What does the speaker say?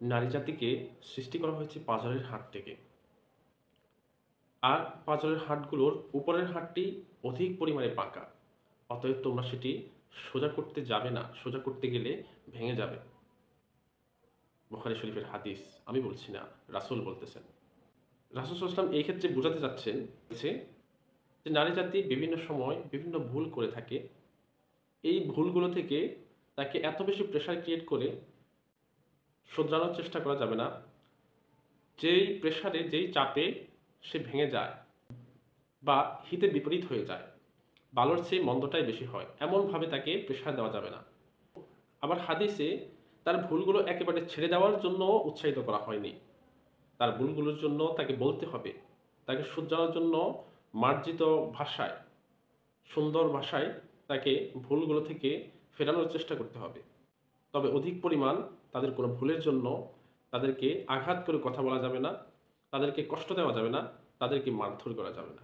নারী জাতিকে সৃষ্টি করা হয়েছে পাঁজরের হাড় থেকে। আর পাঁজরের হাড়গুলোর উপরের হাড়টি অধিক পরিমাণে বাঁকা। অতএব তোমরা সেটি সোজা করতে যাবে না, সোজা করতে গেলে ভেঙে যাবে। বুখারী শরীফের হাদিস, আমি বলছি না, রাসূল বলতেছেন। রাসূল সাল্লাল্লাহু আলাইহি ওয়াসাল্লাম এই ক্ষেত্রে বোঝাতে চাচ্ছেন যে নারী জাতি বিভিন্ন সময় বিভিন্ন ভুল করে থাকে। এই ভুলগুলো থেকে তাকে এত বেশি প্রেশার ক্রিয়েট করে শোধরানোর চেষ্টা করা যাবে না, যেই প্রেশারে, যেই চাপে সে ভেঙে যায় বা হিতে বিপরীত হয়ে যায়, ভালোর চেয়ে মন্দটাই বেশি হয়, এমনভাবে তাকে প্রেশার দেওয়া যাবে না। আবার হাদিসে তার ভুলগুলো একেবারে ছেড়ে দেওয়ার জন্য উৎসাহিত করা হয়নি। তার ভুলগুলোর জন্য তাকে বলতে হবে, তাকে শুধরানোর জন্য মার্জিত ভাষায়, সুন্দর ভাষায় তাকে ভুলগুলো থেকে ফেরানোর চেষ্টা করতে হবে। তবে অধিক পরিমাণ তাদের কোনো ভুলের জন্য তাদেরকে আঘাত করে কথা বলা যাবে না, তাদেরকে কষ্ট দেওয়া যাবে না, তাদেরকে মারধর করা যাবে না।